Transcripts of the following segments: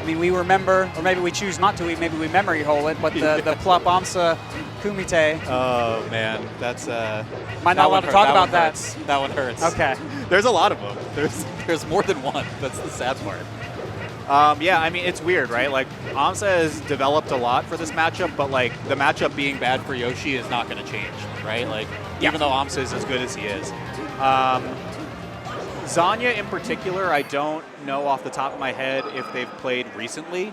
I mean, we remember, or maybe we choose not to, maybe we memory hole it, but the Plup aMSa Kumite. Oh, man. That's... Might not want to talk about that. That one hurts. Okay. There's a lot of them. There's more than one. That's the sad part. Yeah, I mean, it's weird, right? Like, aMSa has developed a lot for this matchup, but, like, the matchup being bad for Yoshi is not going to change, right? Like, even though aMSa is as good as he is. Zanya in particular, I don't know off the top of my head if they've played recently.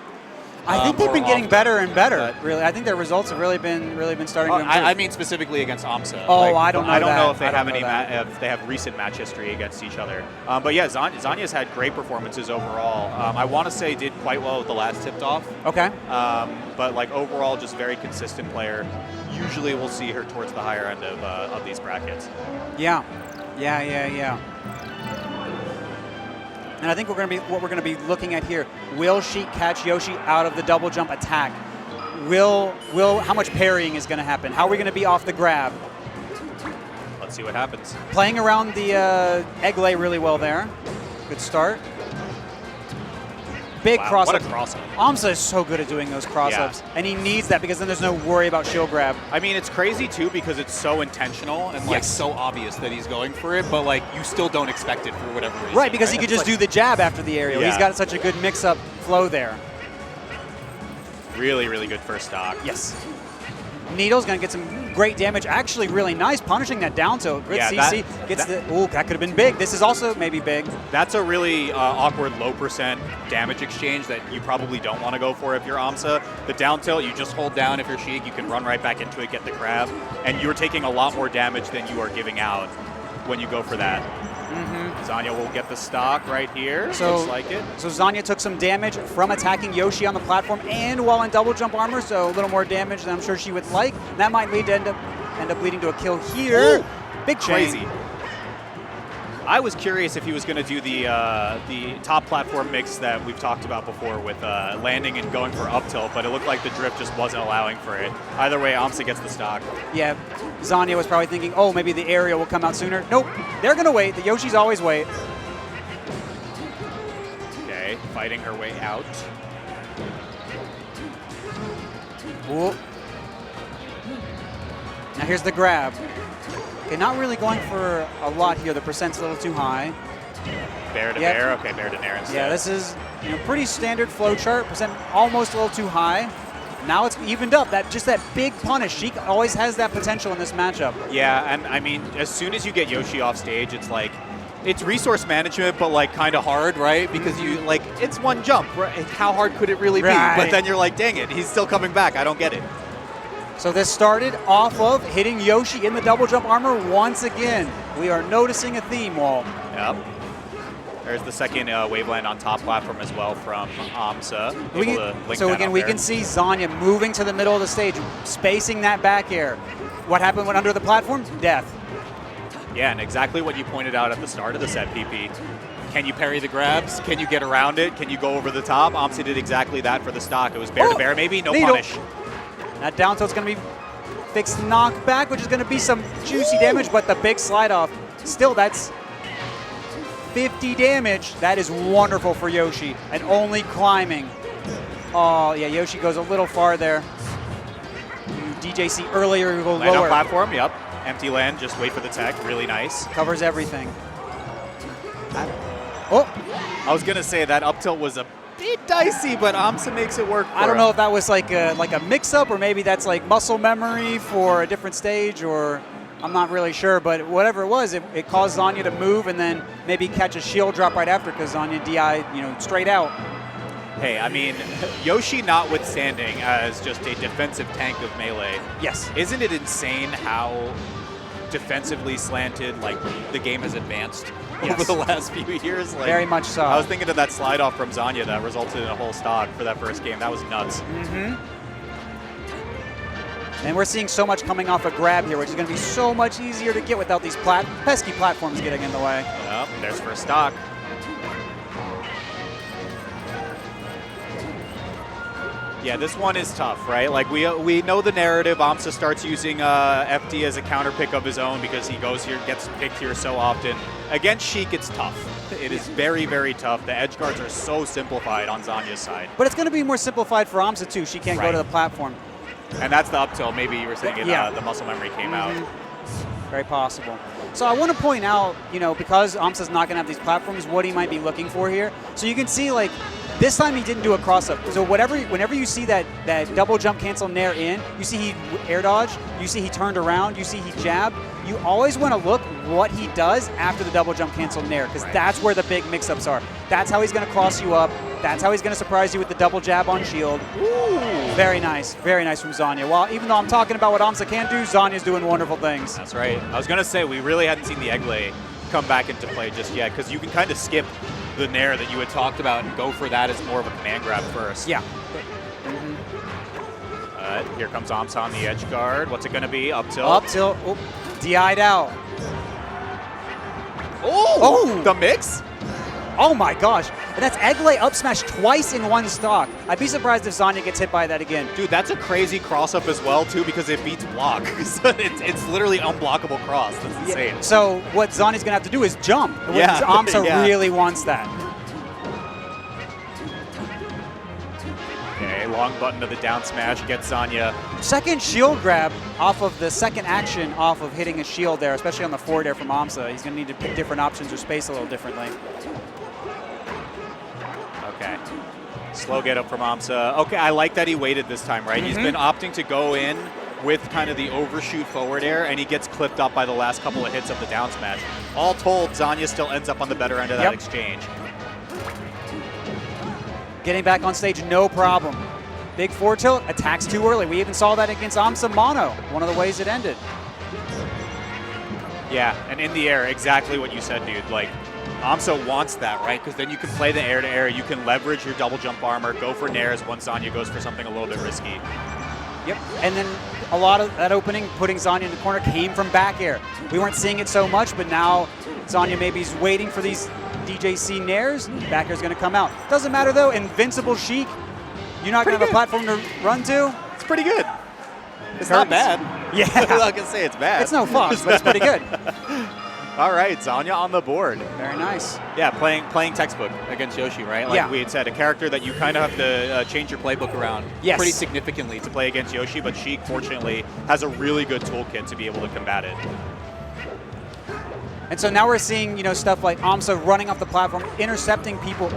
I think they've been getting better and better. Really, I think their results have really been starting to improve. I mean specifically against aMSa. Oh, like, I don't know. I don't know if they have any if they have recent match history against each other. But yeah, Zanya's had great performances overall. I want to say did quite well with the last tipped off. Okay. But like overall, just very consistent player. Usually, we'll see her towards the higher end of these brackets. Yeah. And I think what we're going to be looking at here, will Sheik catch Yoshi out of the double jump attack? How much parrying is going to happen? How are we going to be off the grab? Let's see what happens. Playing around the egg lay really well there. Good start. Big cross up. What a cross up. aMSa is so good at doing those cross ups, and he needs that because then there's no worry about shield grab. I mean, it's crazy too because it's so intentional and like so obvious that he's going for it, but like you still don't expect it for whatever reason. Right, because he could just do the jab after the aerial. He's got such a good mix-up flow there. Really, really good first stock. Yes. Needle's going to get some great damage. Actually, really nice punishing that down tilt. Good CC. That could have been big. This is also maybe big. That's a really awkward low percent damage exchange that you probably don't want to go for if you're aMSa. The down tilt, you just hold down if you're Sheik. You can run right back into it, get the grab. And you're taking a lot more damage than you are giving out when you go for that. Zanya will get the stock right here. So, looks like it. So Zanya took some damage from attacking Yoshi on the platform and while in double jump armor, so a little more damage than I'm sure she would like. That might lead to end up leading to a kill here. Ooh, big chain. Crazy. I was curious if he was going to do the top platform mix that we've talked about before with landing and going for up tilt, but it looked like the drift just wasn't allowing for it. Either way, aMSa gets the stock. Yeah, Zanya was probably thinking, oh, maybe the aerial will come out sooner. Nope, they're going to wait. The Yoshis always wait. Okay, fighting her way out. Ooh. Now here's the grab. Okay, not really going for a lot here. The percent's a little too high. Bear to bear? Okay, bear to nair instead. Yeah, this is pretty standard flow chart. Percent almost a little too high. Now it's evened up. Just that big punish. Sheik always has that potential in this matchup. Yeah, and I mean, as soon as you get Yoshi off stage, it's like, it's resource management, but like kind of hard, right? Because you like, it's one jump, right? How hard could it really be? But then you're like, dang it, he's still coming back. I don't get it. So this started off of hitting Yoshi in the double jump armor once again. We are noticing a theme, Walt. Yep. There's the second waveland on top platform as well from aMSa. So again, we can see Zanya moving to the middle of the stage, spacing that back air. What happened when under the platform? Death. Yeah, and exactly what you pointed out at the start of the set, PP. Can you parry the grabs? Can you get around it? Can you go over the top? aMSa did exactly that for the stock. It was bear to bear, maybe, no punish. That down tilt's going to be fixed knockback, which is going to be some juicy damage, but the big slide off, still that's 50 damage. That is wonderful for Yoshi, and only climbing. Oh, yeah, Yoshi goes a little far there. DJC earlier, you go land lower. On platform, yep. Empty land, just wait for the tech, really nice. Covers everything. I was going to say that up tilt was a bit dicey, but aMSa makes it work for I don't know if that was like a mix-up, or maybe that's like muscle memory for a different stage, or I'm not really sure. But whatever it was, it caused Zanya to move and then maybe catch a shield drop right after because Zanya DI'd, straight out. Hey, I mean, Yoshi notwithstanding as just a defensive tank of melee. Yes. Isn't it insane how defensively slanted the game has advanced over the last few years? Very much so. I was thinking of that slide off from Zanya that resulted in a whole stock for that first game. That was nuts. And we're seeing so much coming off a grab here, which is going to be so much easier to get without these pesky platforms getting in the way. Yep, there's first stock. Yeah, this one is tough, right? Like we know the narrative. aMSa starts using FD as a counter pick of his own because he goes here, gets picked here so often. Against Sheik, it's tough. It is very, very tough. The edge guards are so simplified on Zanya's side. But it's going to be more simplified for aMSa too. She can't go to the platform. And that's the up tilt. Maybe you were saying the muscle memory came out. Very possible. So I want to point out, you know, because aMSa's not going to have these platforms, what he might be looking for here. So you can see, like, this time he didn't do a cross-up. So whenever you see that double jump cancel nair in, you see he air dodged, you see he turned around, you see he jabbed. You always want to look what he does after the double jump cancel nair, because that's where the big mix-ups are. That's how he's going to cross you up. That's how he's going to surprise you with the double jab on shield. Ooh. Very nice from Zanya. Well, even though I'm talking about what aMSa can do, Zanya's doing wonderful things. That's right. I was going to say, we really hadn't seen the egg lay come back into play just yet, because you can kind of skip the nair that you had talked about and go for that as more of a command grab first. Yeah. Here comes aMSa on the edge guard. What's it going to be? Up tilt? Up tilt. Oh, DI'd out. Oh! The mix? Oh my gosh. And that's egg lay up smash twice in one stock. I'd be surprised if Zanya gets hit by that again. Dude, that's a crazy cross-up as well, too, because it beats block. So it's literally unblockable cross. That's insane. Yeah. So what Zanya's going to have to do is jump. Yeah. aMSa really wants that. Okay, long button to the down smash gets Zanya. Second shield grab off of the second action off of hitting a shield there, especially on the forward air from aMSa. He's going to need to pick different options or space a little differently. Okay. Slow get up from aMSa. Okay, I like that he waited this time, right? He's been opting to go in with kind of the overshoot forward air, and he gets clipped up by the last couple of hits of the down smash. All told, Zanya still ends up on the better end of that exchange. Getting back on stage, no problem. Big forward tilt, attacks too early. We even saw that against aMSa Mono, one of the ways it ended. Yeah, and in the air, exactly what you said, dude. Like, aMSa wants that, right? Because then you can play the air-to-air, you can leverage your double jump armor, go for nairs once Zanya goes for something a little bit risky. Yep, and then a lot of that opening, putting Zanya in the corner, came from back air. We weren't seeing it so much, but now Zanya maybe is waiting for these DJC nairs. Back air's going to come out. Doesn't matter, though. Invincible Sheik. You're not going to have a platform to run to? It's pretty good. It's not bad. Yeah. I'm not going to say it's bad. It's no Fox, but it's pretty good. All right, Zanya on the board. Very nice. Yeah, playing textbook against Yoshi, right? Like we had said, a character that you kind of have to change your playbook around pretty significantly to play against Yoshi, but Sheik, fortunately, has a really good toolkit to be able to combat it. And so now we're seeing, you know, stuff like aMSa running off the platform, intercepting people,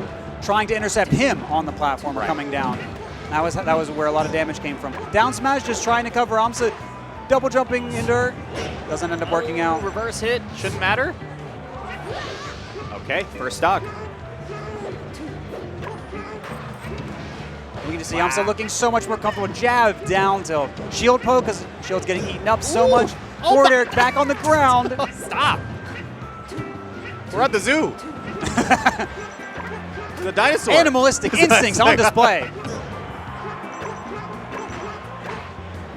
trying to intercept him on the platform or coming down. That was where a lot of damage came from. Down smash just trying to cover aMSa, double jumping into her. Doesn't end up working out. Reverse hit, shouldn't matter. Okay, first stock. We can just see aMSa looking so much more comfortable. Jab, down tilt. Shield poke, because shield's getting eaten up so much. Forward air back on the ground. Stop. We're at the zoo. The dinosaur. Animalistic instincts on display.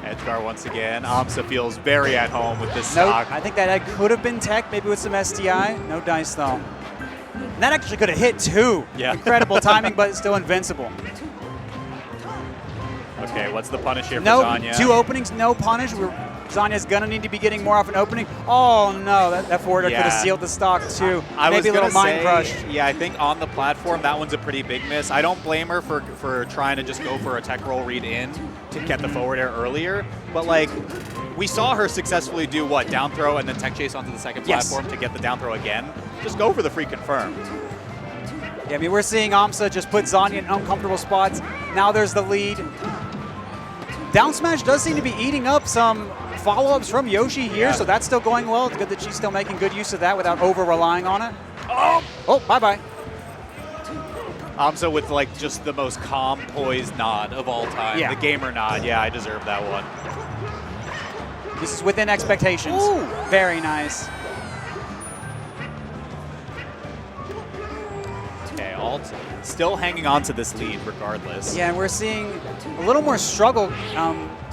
Edgeguard once again. aMSa feels very at home with this stock. I think that egg could have been tech, maybe with some STI. No dice, though. And that actually could have hit, too. Yeah. Incredible timing, but it's still invincible. Okay, what's the punish here for No, Zanya? 2 openings, no punish. Zanya's going to need to be getting more off an opening. Oh, no, that forward air could have sealed the stock, too. Maybe a little mind crush. Yeah, I think on the platform, that one's a pretty big miss. I don't blame her for trying to just go for a tech roll read in to get the forward air earlier. But, like, we saw her successfully do, what, down throw and then tech chase onto the second platform to get the down throw again. Just go for the free confirm. Yeah, I mean, we're seeing aMSa just put Zanya in uncomfortable spots. Now there's the lead. Down smash does seem to be eating up some follow-ups from Yoshi here, so that's still going well. It's good that she's still making good use of that without over-relying on it. Oh, bye-bye. aMSa with, like, just the most calm, poised nod of all time. Yeah. The gamer nod. Yeah, I deserve that one. This is within expectations. Ooh. Very nice. Okay, alt still hanging on to this lead regardless. Yeah, and we're seeing a little more struggle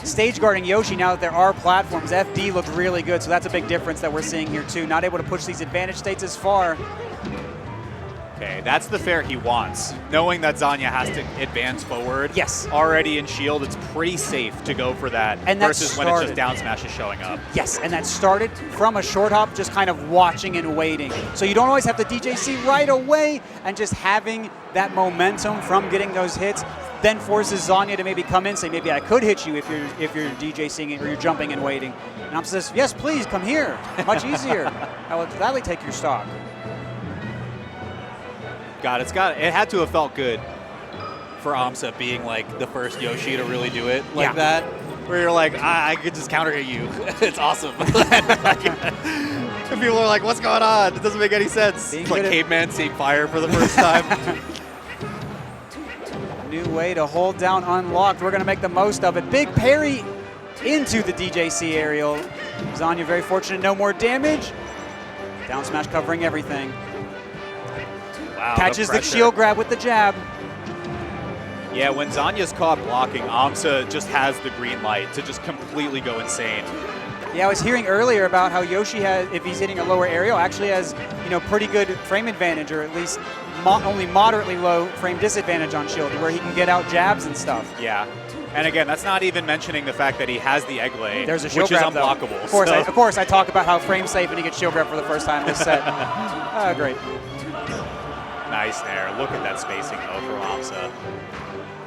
stage guarding Yoshi now that there are platforms. FD looked really good, so that's a big difference that we're seeing here too. Not able to push these advantage states as far. Okay, that's the fair he wants. Knowing that Zanya has to advance forward. Yes. Already in shield, it's pretty safe to go for that And that versus when it's just down smash is showing up. Yes, and that started from a short hop, just kind of watching and waiting. So you don't always have to DJC right away, and just having that momentum from getting those hits then forces Zanya to maybe come in, say, maybe I could hit you if you're DJCing it or you're jumping and waiting. And aMSa says, yes, please, come here. Much easier. I will gladly take your stock. It had to have felt good for aMSa being like the first Yoshi to really do it like that, where you're like, I could just counter hit you. It's awesome. And people are like, what's going on? It doesn't make any sense. It's like caveman seeing fire for the first time. New way to hold down unlocked. We're going to make the most of it. Big parry into the DJC aerial. Zanya very fortunate, no more damage. Down smash covering everything. Wow, Catches the shield grab with the jab. Yeah, when Zanya's caught blocking, aMSa just has the green light to just completely go insane. Yeah, I was hearing earlier about how Yoshi has, if he's hitting a lower aerial, actually has, pretty good frame advantage, or at least only moderately low frame disadvantage on shield, where he can get out jabs and stuff. Yeah. And again, that's not even mentioning the fact that he has the egg lay, There's a shield which grab, is unblockable. Of course, I talk about how frame safe and he gets shield grab for the first time this set. Great. Nice there. Look at that spacing, though, for aMSa.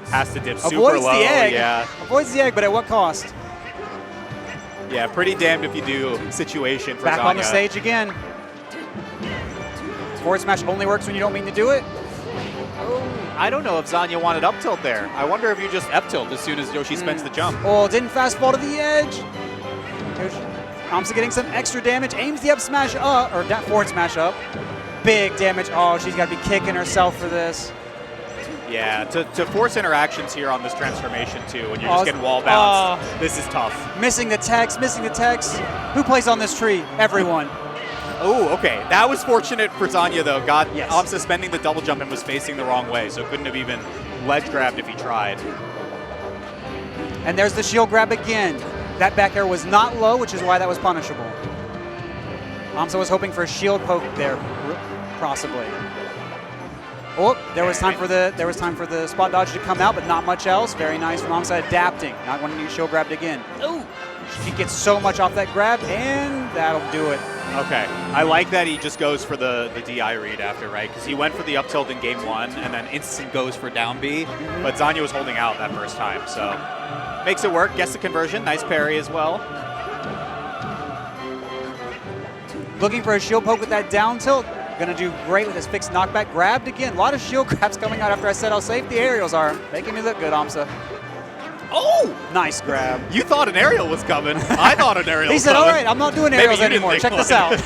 Has to dip super Avoids low. the egg. Yeah. Avoids the egg, but at what cost? Yeah, pretty damned if you do situation for Back Zanya. on the stage again. Forward smash only works when you don't mean to do it. I don't know if Zanya wanted up tilt there. I wonder if you just F tilt as soon as Yoshi spends the jump. Oh, didn't fast fall to the edge. aMSa getting some extra damage. Aims the up smash up, or forward smash up. Big damage. Oh, she's got to be kicking herself for this. Yeah, to force interactions here on this transformation too, when you're just getting wall bounced, this is tough. Missing the text, missing the text. Who plays on this tree? Everyone. Oh, okay. That was fortunate for Zanya, though. Yes. aMSa spending the double jump and was facing the wrong way, so couldn't have even ledge grabbed if he tried. And there's the shield grab again. That back air was not low, which is why that was punishable. aMSa was hoping for a shield poke there, possibly. Oh, there was time for the spot dodge to come out, but not much else. Very nice from aMSa adapting, not wanting to use shield grabbed again. Oh, she gets so much off that grab, and that'll do it. Okay, I like that he just goes for the DI read after, right? Because he went for the up tilt in game one, and then instant goes for down B, but Zanya was holding out that first time, so makes it work. Gets the conversion, nice parry as well. Looking for a shield poke with that down tilt. Going to do great with his fixed knockback. Grabbed again. A lot of shield grabs coming out after I said how safe the aerials are. Making me look good, aMSa. Oh! Nice grab. You thought an aerial was coming. I thought an aerial was coming. He said, all coming. right, I'm not doing aerials anymore. Check this out.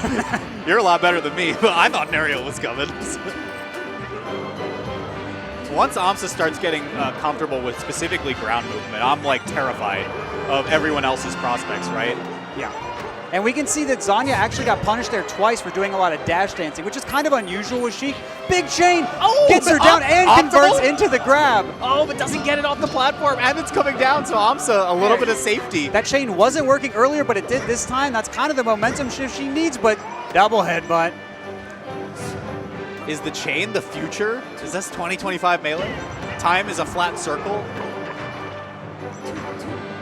You're a lot better than me, but I thought an aerial was coming. Once aMSa starts getting comfortable with specifically ground movement, I'm like terrified of everyone else's prospects, right? Yeah. And we can see that Zanya actually got punished there twice for doing a lot of dash dancing, which is kind of unusual with Sheik. Big chain, gets her down and converts into the grab. Oh, but doesn't get it off the platform, and it's coming down, so aMSa, a little bit of safety. That chain wasn't working earlier, but it did this time. That's kind of the momentum shift she needs, but double headbutt. Is the chain the future? Is this 2025 Melee? Time is a flat circle.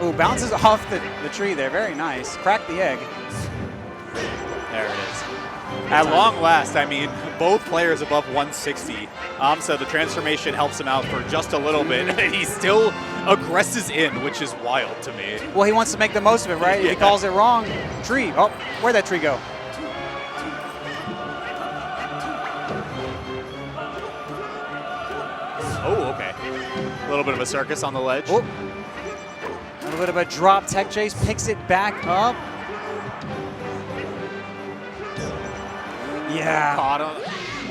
Ooh, bounces off the tree there. Very nice. Cracked the egg. There it is. At long last, I mean, both players above 160. aMSa, the transformation helps him out for just a little bit. He still aggresses in, which is wild to me. Well, he wants to make the most of it, right? If he calls it wrong, tree. Oh, where'd that tree go? Oh, okay. A little bit of a circus on the ledge. Oh. A little bit of a drop tech chase, picks it back up. Yeah. Caught him.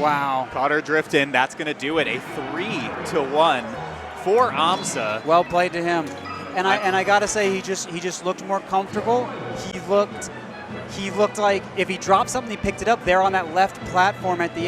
Wow. Caught her drift in. That's going to do it. A 3-1 for aMSa. Well played to him. And I gotta say, he just looked more comfortable. He looked like if he dropped something, he picked it up there on that left platform at the end.